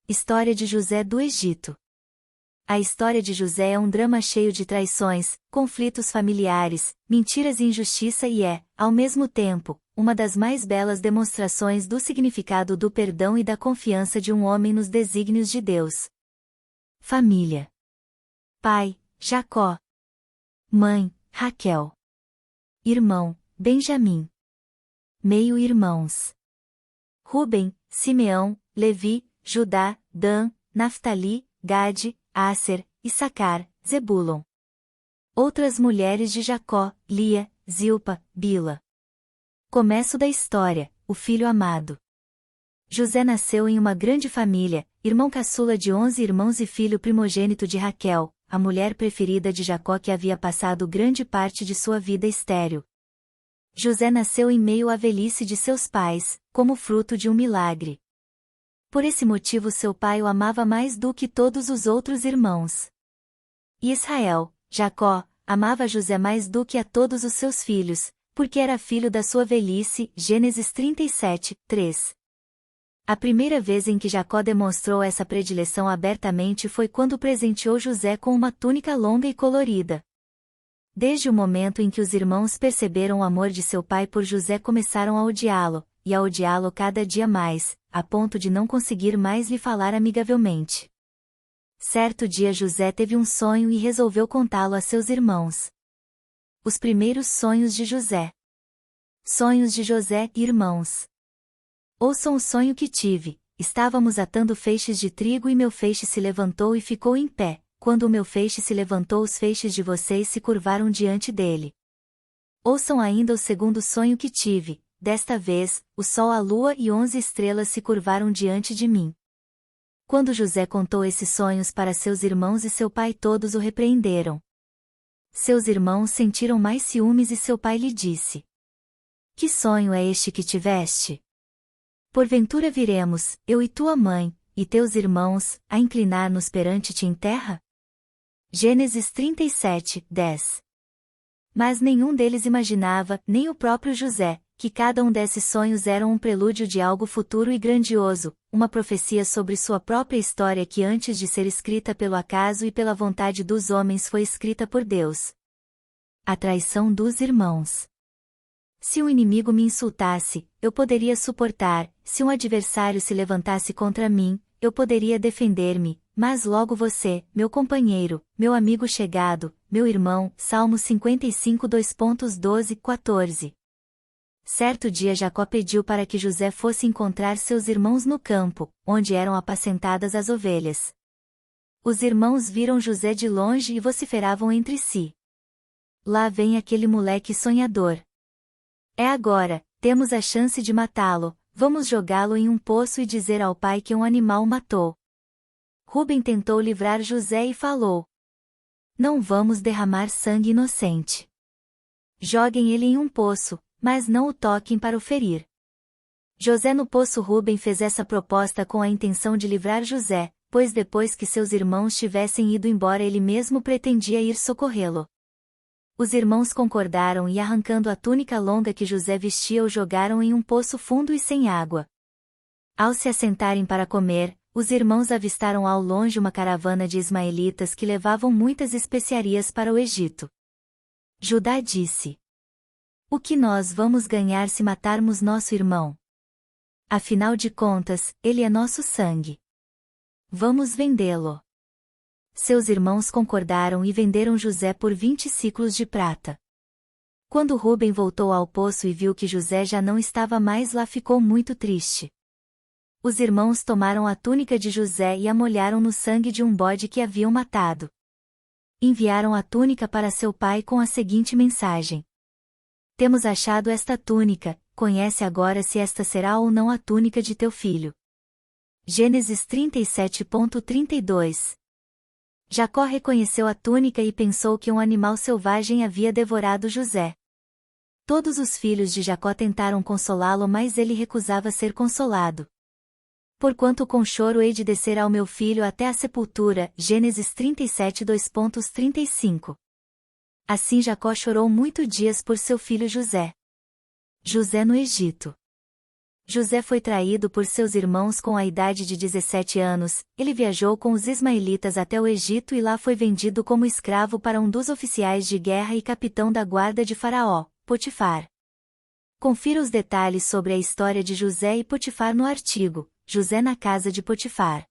História de José do Egito. A história de José é um drama cheio de traições, conflitos familiares, mentiras e injustiça e é, ao mesmo tempo, uma das mais belas demonstrações do significado do perdão e da confiança de um homem nos desígnios de Deus. Família. Pai, Jacó. Mãe, Raquel. Irmão, Benjamim. Meio-irmãos. Ruben, Simeão, Levi, Judá, Dan, Naftali, Gade, Asser, Issacar, Zebulon. Outras mulheres de Jacó, Lia, Zilpa, Bila. Começo da história, o filho amado. José nasceu em uma grande família, irmão caçula de 11 irmãos e filho primogênito de Raquel, a mulher preferida de Jacó que havia passado grande parte de sua vida estéril. José nasceu em meio à velhice de seus pais, como fruto de um milagre. Por esse motivo seu pai o amava mais do que todos os outros irmãos. E Israel, Jacó, amava José mais do que a todos os seus filhos, porque era filho da sua velhice. Gênesis 37, 3. A primeira vez em que Jacó demonstrou essa predileção abertamente foi quando presenteou José com uma túnica longa e colorida. Desde o momento em que os irmãos perceberam o amor de seu pai por José começaram a odiá-lo, e a odiá-lo cada dia mais, a ponto de não conseguir mais lhe falar amigavelmente. Certo dia José teve um sonho e resolveu contá-lo a seus irmãos. Os primeiros sonhos de José. Sonhos de José e irmãos. Ouçam o sonho que tive. Estávamos atando feixes de trigo e meu feixe se levantou e ficou em pé. Quando o meu feixe se levantou, os feixes de vocês se curvaram diante dele. Ouçam ainda o segundo sonho que tive. Desta vez, o sol, a lua e 11 estrelas se curvaram diante de mim. Quando José contou esses sonhos para seus irmãos e seu pai, todos o repreenderam. Seus irmãos sentiram mais ciúmes e seu pai lhe disse: Que sonho é este que tiveste? Porventura viremos, eu e tua mãe, e teus irmãos, a inclinar-nos perante ti em terra? Gênesis 37, 10. Mas nenhum deles imaginava, nem o próprio José, que cada um desses sonhos era um prelúdio de algo futuro e grandioso, uma profecia sobre sua própria história que antes de ser escrita pelo acaso e pela vontade dos homens foi escrita por Deus. A traição dos irmãos. Se um inimigo me insultasse, eu poderia suportar, se um adversário se levantasse contra mim, eu poderia defender-me, mas logo você, meu companheiro, meu amigo chegado, meu irmão. Salmo 55 2.12, 14. Certo dia Jacó pediu para que José fosse encontrar seus irmãos no campo, onde eram apacentadas as ovelhas. Os irmãos viram José de longe e vociferavam entre si: Lá vem aquele moleque sonhador. É agora, temos a chance de matá-lo, vamos jogá-lo em um poço e dizer ao pai que um animal o matou. Ruben tentou livrar José e falou: Não vamos derramar sangue inocente. Joguem ele em um poço, mas não o toquem para o ferir. José no poço. Ruben fez essa proposta com a intenção de livrar José, pois depois que seus irmãos tivessem ido embora ele mesmo pretendia ir socorrê-lo. Os irmãos concordaram e arrancando a túnica longa que José vestia o jogaram em um poço fundo e sem água. Ao se assentarem para comer, os irmãos avistaram ao longe uma caravana de ismaelitas que levavam muitas especiarias para o Egito. Judá disse: O que nós vamos ganhar se matarmos nosso irmão? Afinal de contas, ele é nosso sangue. Vamos vendê-lo. Seus irmãos concordaram e venderam José por 20 siclos de prata. Quando Ruben voltou ao poço e viu que José já não estava mais lá, ficou muito triste. Os irmãos tomaram a túnica de José e a molharam no sangue de um bode que haviam matado. Enviaram a túnica para seu pai com a seguinte mensagem: Temos achado esta túnica, conhece agora se esta será ou não a túnica de teu filho. Gênesis 37.32. Jacó reconheceu a túnica e pensou que um animal selvagem havia devorado José. Todos os filhos de Jacó tentaram consolá-lo, mas ele recusava ser consolado. Porquanto com choro hei de descer ao meu filho até a sepultura. Gênesis 37 2.35. Assim Jacó chorou muitos dias por seu filho José. José no Egito. José foi traído por seus irmãos com a idade de 17 anos, ele viajou com os ismaelitas até o Egito e lá foi vendido como escravo para um dos oficiais de guerra e capitão da guarda de Faraó, Potifar. Confira os detalhes sobre a história de José e Potifar no artigo José na casa de Potifar.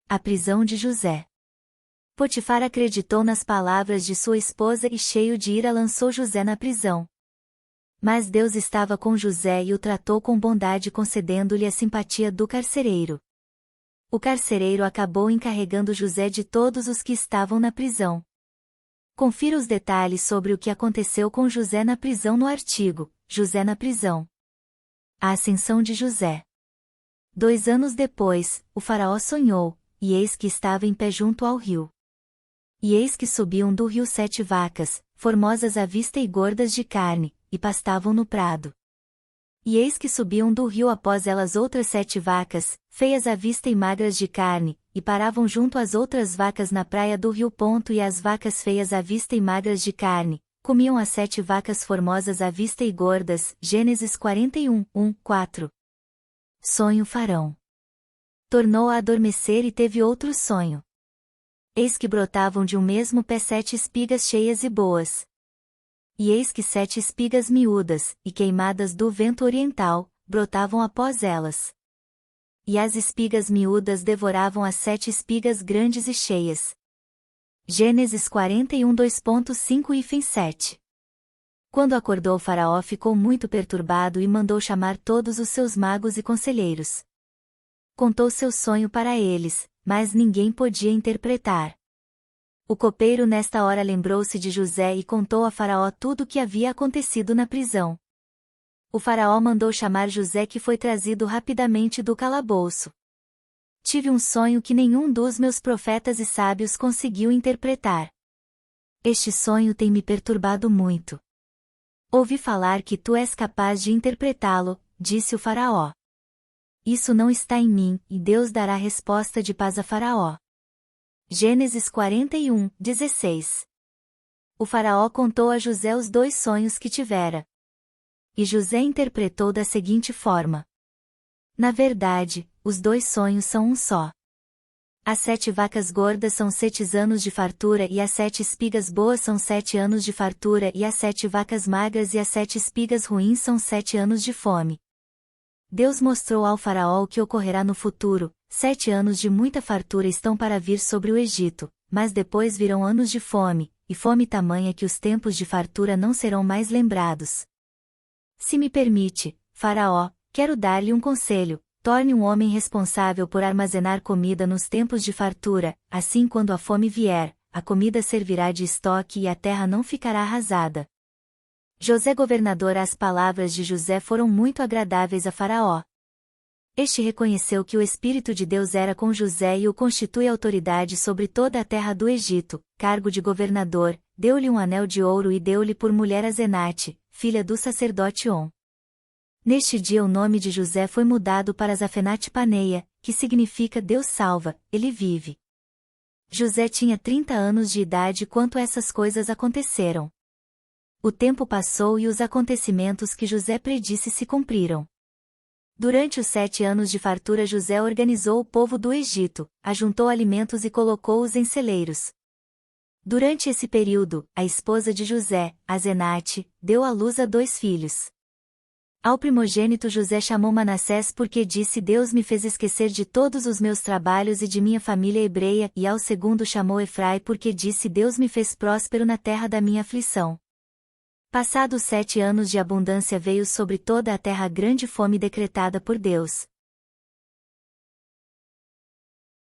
A prisão de José. Potifar acreditou nas palavras de sua esposa e cheio de ira lançou José na prisão. Mas Deus estava com José e o tratou com bondade concedendo-lhe a simpatia do carcereiro. O carcereiro acabou encarregando José de todos os que estavam na prisão. Confira os detalhes sobre o que aconteceu com José na prisão no artigo José na prisão. A ascensão de José. 2 anos depois, o faraó sonhou, e eis que estava em pé junto ao rio. E eis que subiam do rio 7 vacas, formosas à vista e gordas de carne, e pastavam no prado. E eis que subiam do rio após elas outras 7 vacas, feias à vista e magras de carne, e paravam junto às outras vacas na praia do rio. E as vacas feias à vista e magras de carne, comiam as 7 vacas formosas à vista e gordas. Gênesis 41, 1, 4. Sonho Faraó. Tornou a adormecer e teve outro sonho. Eis que brotavam de um mesmo pé 7 espigas cheias e boas. E eis que 7 espigas miúdas, e queimadas do vento oriental, brotavam após elas. E as espigas miúdas devoravam as 7 espigas grandes e cheias. Gênesis 41, 2.5 e 7. Quando acordou Faraó ficou muito perturbado e mandou chamar todos os seus magos e conselheiros. Contou seu sonho para eles, mas ninguém podia interpretar. O copeiro nesta hora lembrou-se de José e contou a Faraó tudo o que havia acontecido na prisão. O Faraó mandou chamar José que foi trazido rapidamente do calabouço. Tive um sonho que nenhum dos meus profetas e sábios conseguiu interpretar. Este sonho tem me perturbado muito. Ouvi falar que tu és capaz de interpretá-lo, disse o Faraó. Isso não está em mim, e Deus dará resposta de paz a Faraó. Gênesis 41, 16. O Faraó contou a José os 2 sonhos que tivera. E José interpretou da seguinte forma. Na verdade, os 2 sonhos são um só. As 7 vacas gordas são 7 anos de fartura e as 7 espigas boas são 7 anos de fartura e as 7 vacas magras e as 7 espigas ruins são 7 anos de fome. Deus mostrou ao Faraó o que ocorrerá no futuro. 7 anos de muita fartura estão para vir sobre o Egito, mas depois virão anos de fome, e fome tamanha que os tempos de fartura não serão mais lembrados. Se me permite, Faraó, quero dar-lhe um conselho, torne um homem responsável por armazenar comida nos tempos de fartura, assim quando a fome vier, a comida servirá de estoque e a terra não ficará arrasada. José governador. As palavras de José foram muito agradáveis a Faraó. Este reconheceu que o Espírito de Deus era com José e o constitui autoridade sobre toda a terra do Egito, cargo de governador, deu-lhe um anel de ouro e deu-lhe por mulher Azenate, filha do sacerdote On. Neste dia o nome de José foi mudado para Zafenate Paneia, que significa Deus salva, ele vive. José tinha 30 anos de idade quando essas coisas aconteceram. O tempo passou e os acontecimentos que José predisse se cumpriram. Durante os 7 anos de fartura José organizou o povo do Egito, ajuntou alimentos e colocou-os em celeiros. Durante esse período, a esposa de José, Azenate, deu à luz a 2 filhos. Ao primogênito José chamou Manassés porque disse Deus me fez esquecer de todos os meus trabalhos e de minha família hebreia, e ao segundo chamou Efrai porque disse Deus me fez próspero na terra da minha aflição. Passados 7 anos de abundância veio sobre toda a terra grande fome decretada por Deus.